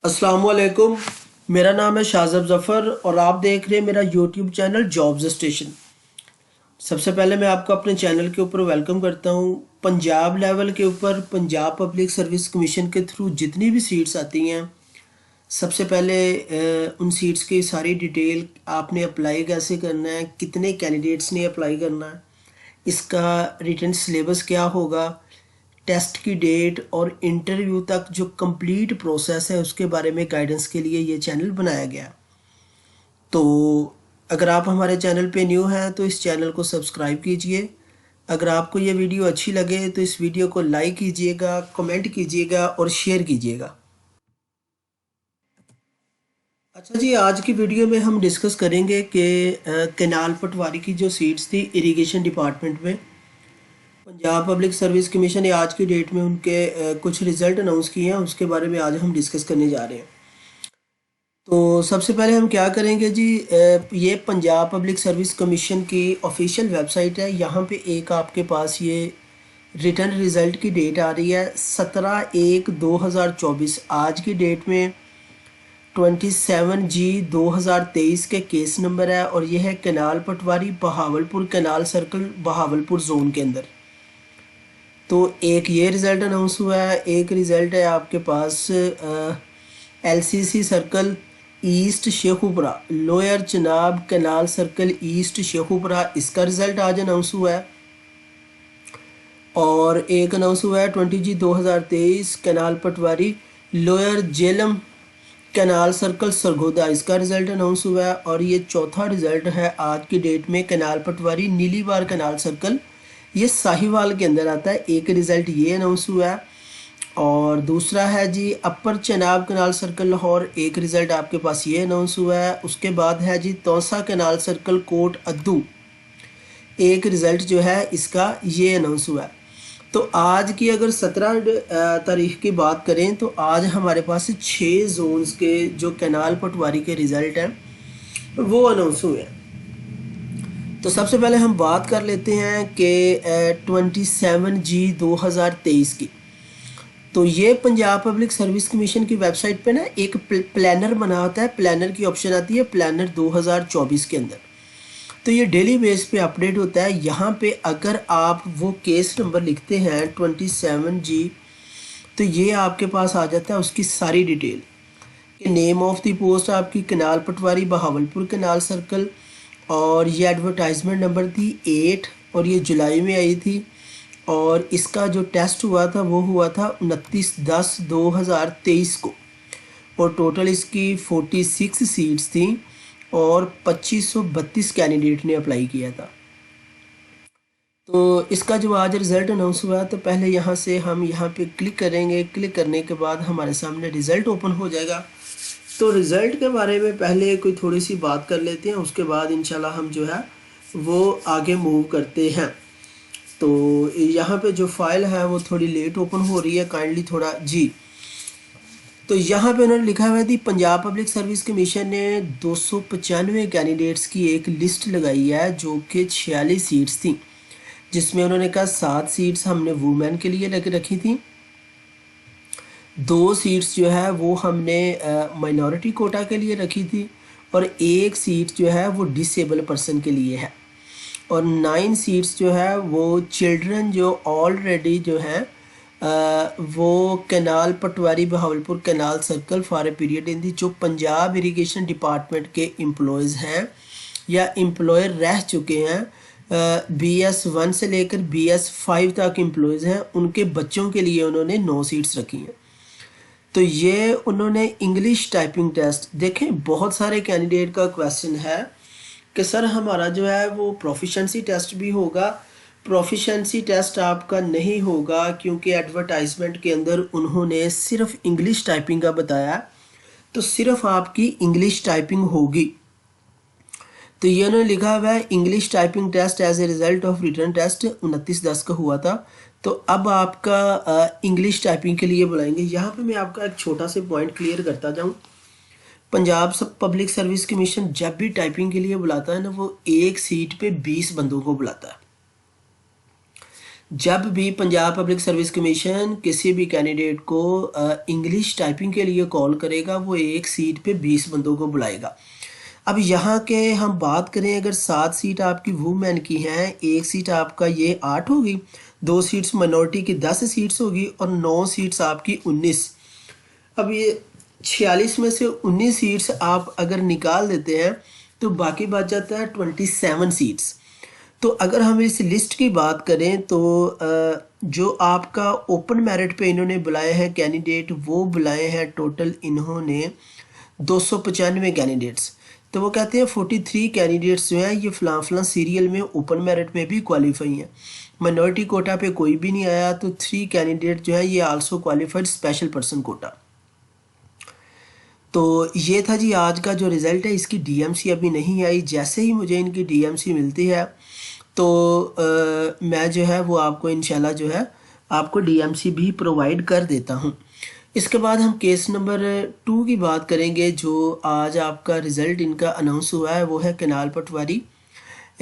अस्सलामुअलैकुम। मेरा नाम है शाहज़ब ज़फ़र और आप देख रहे हैं मेरा यूट्यूब चैनल जॉब्स स्टेशन। सबसे पहले मैं आपको अपने चैनल के ऊपर वेलकम करता हूं। पंजाब लेवल के ऊपर पंजाब पब्लिक सर्विस कमीशन के थ्रू जितनी भी सीट्स आती हैं, सबसे पहले उन सीट्स की सारी डिटेल, आपने अप्लाई कैसे करना है, कितने कैंडिडेट्स ने अप्लाई करना है, इसका रिटन सिलेबस क्या होगा, टेस्ट की डेट और इंटरव्यू तक जो कंप्लीट प्रोसेस है उसके बारे में गाइडेंस के लिए ये चैनल बनाया गया। तो अगर आप हमारे चैनल पे न्यू हैं तो इस चैनल को सब्सक्राइब कीजिए। अगर आपको ये वीडियो अच्छी लगे तो इस वीडियो को लाइक कीजिएगा, कमेंट कीजिएगा और शेयर कीजिएगा। अच्छा जी, आज की वीडियो में हम डिस्कस करेंगे कि कैनाल पटवारी की जो सीट्स थी इरिगेशन डिपार्टमेंट में, पंजाब पब्लिक सर्विस कमीशन ने आज की डेट में उनके कुछ रिजल्ट अनाउंस किए हैं, उसके बारे में आज हम डिस्कस करने जा रहे हैं। तो सबसे पहले हम क्या करेंगे जी, ये पंजाब पब्लिक सर्विस कमीशन की ऑफिशियल वेबसाइट है। यहाँ पे एक आपके पास ये रिटर्न रिज़ल्ट की डेट आ रही है 17/1/2024। आज की डेट में 27G/2023 के केस नंबर है और यह है canal patwari Bahawalpur canal circle Bahawalpur zone के अंदर। तो एक ये रिज़ल्ट अनाउंस हुआ है, एक रिज़ल्ट है आपके पास LCC circle east Sheikhupura, lower Chenab canal circle east Sheikhupura, इसका रिज़ल्ट आज अनाउंस हुआ है। और एक अनाउंस हुआ है 20G/2023 canal patwari lower Jhelum canal circle Sargodha, इसका रिज़ल्ट अनाउंस हुआ है। और ये चौथा रिज़ल्ट है आज की डेट में कैनाल पटवारी नीलीवार कैनाल सर्कल, ये साहिवाल के अंदर आता है। एक रिज़ल्ट ये अनाउंस हुआ है और दूसरा है जी अपर चनाब कैनाल सर्कल लाहौर, एक रिज़ल्ट आपके पास ये अनाउंस हुआ है। उसके बाद है जी तौसा कैनाल सर्कल कोट अद्दू, एक रिज़ल्ट जो है इसका ये अनाउंस हुआ है। तो आज की अगर 17 तारीख की बात करें तो आज हमारे पास 6 जोन्स के जो कैनाल पटवारी के रिज़ल्ट हैं वो अनाउंस हुए हैं। तो सबसे पहले हम बात कर लेते हैं कि 27G/2023 की। तो ये पंजाब पब्लिक सर्विस कमीशन की वेबसाइट पे ना एक प्लानर बना होता है, प्लानर की ऑप्शन आती है प्लानर 2024 के अंदर। तो ये डेली बेस पे अपडेट होता है। यहाँ पे अगर आप वो केस नंबर लिखते हैं 27G, तो ये आपके पास आ जाता है उसकी सारी detail. Name of the post आपकी canal patwari Bahawalpur canal circle, और ये एडवर्टाइजमेंट नंबर थी 8 और ये जुलाई में आई थी। और इसका जो टेस्ट हुआ था वो हुआ था 29/10/2023 को, और टोटल इसकी 46 सीट्स थी और 2532 कैंडिडेट ने अप्लाई किया था। तो इसका जो आज रिज़ल्ट अनाउंस हुआ तो पहले यहाँ से हम यहाँ पे क्लिक करेंगे। क्लिक करने के बाद हमारे सामने रिज़ल्ट ओपन हो जाएगा। तो रिज़ल्ट के बारे में पहले कोई थोड़ी सी बात कर लेते हैं, उसके बाद इंशाल्लाह हम जो है वो आगे मूव करते हैं। तो यहाँ पे जो फाइल है वो थोड़ी लेट ओपन हो रही है, काइंडली थोड़ा जी। तो यहाँ पे उन्होंने लिखा हुआ थी पंजाब पब्लिक सर्विस कमीशन ने 295 कैंडिडेट्स की एक लिस्ट लगाई है जो कि 46 सीट्स थी, जिसमें उन्होंने कहा 7 सीट्स हमने वुमेन के लिए रखी थी, 2 सीट्स जो है वो हमने माइनॉरिटी कोटा के लिए रखी थी, और एक सीट जो है वो डिसेबल पर्सन के लिए है, और 9 सीट्स जो है वो चिल्ड्रन जो ऑलरेडी जो है वो canal patwari Bahawalpur canal circle for a period in the, जो पंजाब इरिगेशन डिपार्टमेंट के एम्प्लॉयज़ हैं या एम्प्लॉयर रह चुके हैं, BS1 से लेकर BS5 तक एम्प्लॉयज़ हैं, उनके बच्चों के लिए उन्होंने 9 सीट्स रखी हैं। तो ये उन्होंने इंग्लिश टाइपिंग टेस्ट, देखें बहुत सारे कैंडिडेट का क्वेश्चन है कि सर हमारा जो है वो प्रोफिशेंसी टेस्ट भी होगा। प्रोफिशेंसी टेस्ट आपका नहीं होगा क्योंकि एडवर्टाइजमेंट के अंदर उन्होंने सिर्फ इंग्लिश टाइपिंग का बताया, तो सिर्फ आपकी इंग्लिश टाइपिंग होगी। तो ये उन्होंने लिखा हुआ है English typing test as a result of written test 29/10 का हुआ था। तो अब आपका इंग्लिश टाइपिंग के लिए बुलाएंगे। यहाँ पे मैं आपका एक छोटा सा पॉइंट क्लियर करता जाऊँ। पंजाब पब्लिक सर्विस कमीशन जब भी टाइपिंग के लिए बुलाता है ना, वो एक सीट पे 20 बंदों को बुलाता है। जब भी पंजाब पब्लिक सर्विस कमीशन किसी भी कैंडिडेट को इंग्लिश टाइपिंग के लिए कॉल करेगा, वो एक सीट पे 20 बंदों को बुलाएगा। अब यहाँ के हम बात करें, अगर 7 सीट आपकी वुमेन की हैं, एक सीट आपका ये 8 होगी, 2 सीट्स माइनॉरिटी की 10 सीट्स होगी और 9 सीट्स आपकी 19। अब ये 46 में से 19 सीट्स आप अगर निकाल देते हैं तो बाकी बच जाता है 27 सीट्स। तो अगर हम इस लिस्ट की बात करें तो जो आपका ओपन मेरिट पे इन्होंने बुलाए हैं कैंडिडेट, वो बुलाए हैं टोटल इन्होंने 295 कैंडिडेट्स। तो वो कहते हैं 43 कैंडिडेट्स जो हैं ये फ़लाँ फ़लाँ सीरियल में ओपन मेरिट में भी क्वालिफाई हैं। माइनॉरिटी कोटा पे कोई भी नहीं आया, तो 3 कैंडिडेट जो है ये also qualified special person quota. तो ये था जी आज का जो रिज़ल्ट है। इसकी डीएमसी अभी नहीं आई, जैसे ही मुझे इनकी डीएमसी मिलती है तो मैं जो है वो आपको इंशाल्लाह जो है आपको डीएमसी भी प्रोवाइड कर देता हूँ। इसके बाद हम केस नंबर 2 की बात करेंगे। जो आज आपका रिज़ल्ट इनका अनाउंस हुआ है वो है कनाल पटवारी,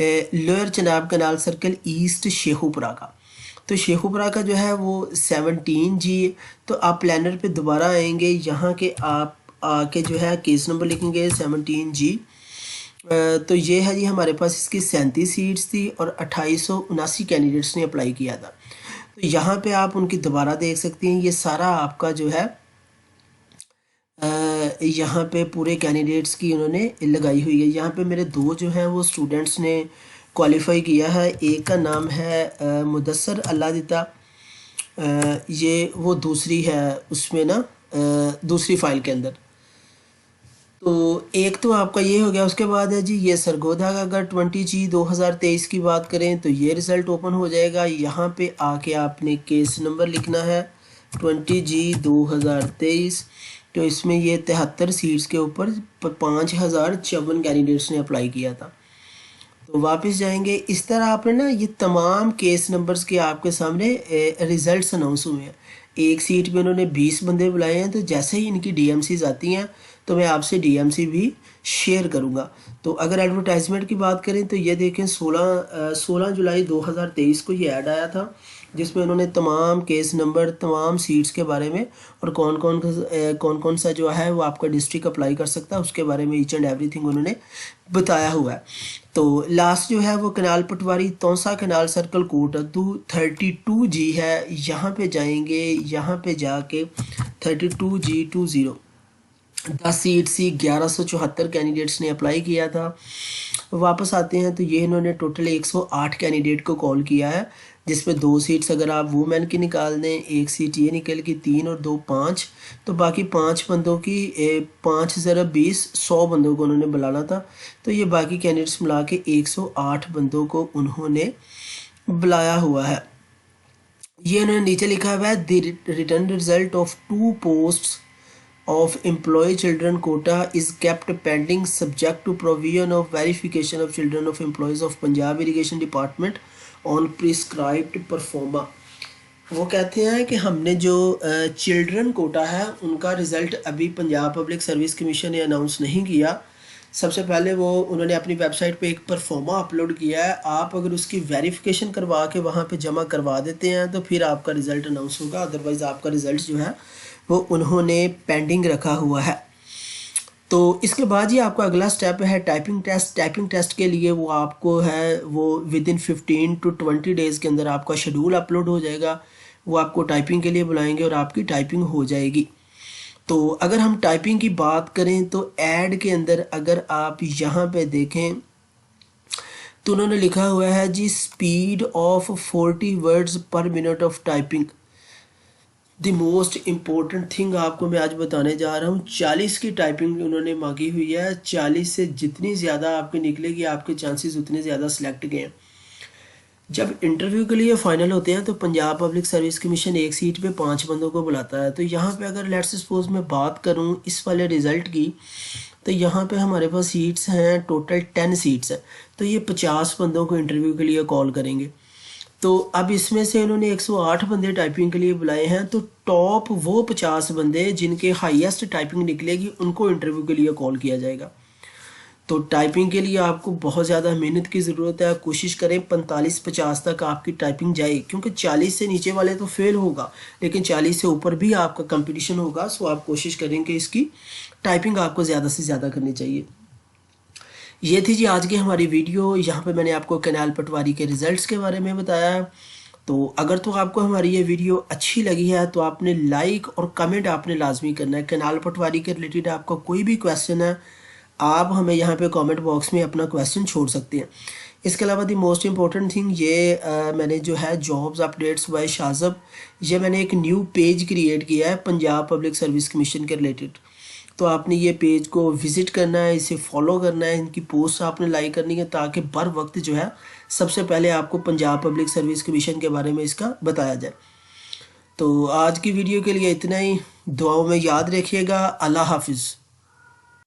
लोअर चनाब कनाल सर्कल ईस्ट शेखुपुरा का। तो शेखुपुरा का जो है वो 17G। तो आप प्लानर पे दोबारा आएंगे, यहाँ के आप आके जो है केस नंबर लिखेंगे 17G। तो ये है जी हमारे पास इसकी 37 सीट्स थी और 2879 कैंडिडेट्स ने अप्लाई किया था। तो यहाँ पे आप उनकी दोबारा देख सकते हैं, ये सारा आपका जो है यहाँ पे पूरे कैंडिडेट्स की उन्होंने लगाई हुई है। यहाँ पे मेरे 2 जो हैं वो स्टूडेंट्स ने क्वालिफाई किया है। एक का नाम है मुदस्सर अल्लाह दिता, ये वो दूसरी है उसमें ना दूसरी फाइल के अंदर। तो एक तो आपका ये हो गया। उसके बाद है जी ये सरगोधा का, अगर 20G 2023 की बात करें तो ये रिज़ल्ट ओपन हो जाएगा। यहाँ पे आके आपने केस नंबर लिखना है 20G 2023। तो इसमें ये 73 सीट्स के ऊपर 5054 कैंडिडेट्स ने अप्लाई किया था। तो वापस जाएंगे, इस तरह आपने ना ये तमाम केस नंबर्स के आपके सामने रिज़ल्ट्स अनाउंस हुए हैं। एक सीट पे उन्होंने 20 बंदे बुलाए हैं। तो जैसे ही इनकी डीएमसीज आती हैं तो मैं आपसे डीएमसी भी शेयर करूंगा। तो अगर एडवर्टाइजमेंट की बात करें तो ये देखें 16 जुलाई 2023 को ये ऐड आया था, जिसमें उन्होंने तमाम केस नंबर, तमाम सीट्स के बारे में और कौन कौन सा जो है वो आपका डिस्ट्रिक्ट अप्लाई कर सकता है उसके बारे में ईच एंड एवरीथिंग उन्होंने बताया हुआ है। तो लास्ट जो है वो कनाल पटवारी तौसा कनाल सर्कल कोटद्दू 32G है। यहाँ पे जाएंगे, यहाँ पे जाके 32G20 10 सीट सी 1174 कैंडिडेट्स ने अप्लाई किया था। वापस आते हैं तो ये इन्होंने टोटल 108 कैंडिडेट को कॉल किया है, जिसमें 2 सीट्स अगर आप वुमेन की निकाल दें, एक सीट ये निकल की 3 और 2 5, तो बाकी 5 बंदों की 5 ज़रा 20 100 बंदों को उन्होंने बुलाना था। तो ये बाकी कैंडिडेट्स मिला के 108 बंदों को उन्होंने बुलाया हुआ है। ये उन्होंने नीचे लिखा हुआ है the return result of 2 posts of employee children quota is kept pending subject to provision of verification of children of employees of Punjab Irrigation Department on prescribed performa। वो कहते हैं कि हमने जो चिल्ड्रन कोटा है उनका रिज़ल्ट अभी पंजाब पब्लिक सर्विस कमीशन ने अनाउंस नहीं किया। सबसे पहले वो उन्होंने अपनी वेबसाइट पे एक परफॉर्मा अपलोड किया है। आप अगर उसकी वेरिफिकेशन करवा के वहाँ पे जमा करवा देते हैं तो फिर आपका रिज़ल्ट अनाउंस होगा, अदरवाइज़ आपका रिज़ल्ट जो है वो उन्होंने पेंडिंग रखा हुआ है। तो इसके बाद ही आपका अगला स्टेप है टाइपिंग टेस्ट। टाइपिंग टेस्ट के लिए वो आपको है वो विद इन 15 to 20 डेज़ के अंदर आपका शेड्यूल अपलोड हो जाएगा। वो आपको टाइपिंग के लिए बुलाएंगे और आपकी टाइपिंग हो जाएगी। तो अगर हम टाइपिंग की बात करें तो ऐड के अंदर अगर आप यहाँ पे देखें तो उन्होंने लिखा हुआ है जी speed of 40 words per minute of typing. The most important thing आपको मैं आज बताने जा रहा हूँ, 40 की टाइपिंग उन्होंने मांगी हुई है। 40 से जितनी ज़्यादा आपकी निकलेगी आपके चांसेस उतने ज़्यादा सिलेक्ट गए हैं। जब इंटरव्यू के लिए फ़ाइनल होते हैं तो पंजाब पब्लिक सर्विस कमीशन एक सीट पे 5 बंदों को बुलाता है। तो यहाँ पे अगर लेट्स सपोज मैं बात करूँ इस वाले रिज़ल्ट की, तो यहाँ पे हमारे पास सीट्स हैं टोटल 10 सीट्स हैं। तो ये 50 बंदों को इंटरव्यू के लिए कॉल करेंगे। तो अब इसमें से इन्होंने 108 बंदे टाइपिंग के लिए बुलाए हैं। तो टॉप वो 50 बंदे जिनके हाईएस्ट टाइपिंग निकलेगी उनको इंटरव्यू के लिए कॉल किया जाएगा। तो टाइपिंग के लिए आपको बहुत ज़्यादा मेहनत की ज़रूरत है। कोशिश करें 45-50 तक आपकी टाइपिंग जाए, क्योंकि 40 से नीचे वाले तो फेल होगा, लेकिन 40 से ऊपर भी आपका कंपटीशन होगा। सो आप कोशिश करें कि इसकी टाइपिंग आपको ज़्यादा से ज़्यादा करनी चाहिए। ये थी जी आज की हमारी वीडियो। यहाँ पे मैंने आपको कैनाल पटवारी के रिज़ल्ट्स के बारे में बताया। तो अगर तो आपको हमारी ये वीडियो अच्छी लगी है तो आपने लाइक और कमेंट आपने लाजमी करना है। कैनाल पटवारी के रिलेटेड आपका कोई भी क्वेश्चन है, आप हमें यहाँ पे कमेंट बॉक्स में अपना क्वेश्चन छोड़ सकते हैं। इसके अलावा दी मोस्ट इम्पॉर्टेंट थिंग ये मैंने जो है जॉब्स अपडेट्स बाय शाज़ब, ये मैंने एक न्यू पेज क्रिएट किया है पंजाब पब्लिक सर्विस कमीशन के रिलेटेड। तो आपने ये पेज को विज़िट करना है, इसे फॉलो करना है, इनकी पोस्ट आपने लाइक करनी है, ताकि बर वक्त जो है सबसे पहले आपको पंजाब पब्लिक सर्विस कमीशन के बारे में इसका बताया जाए। तो आज की वीडियो के लिए इतना ही। दुआओं में याद रखिएगा। अल्लाह हाफिज़।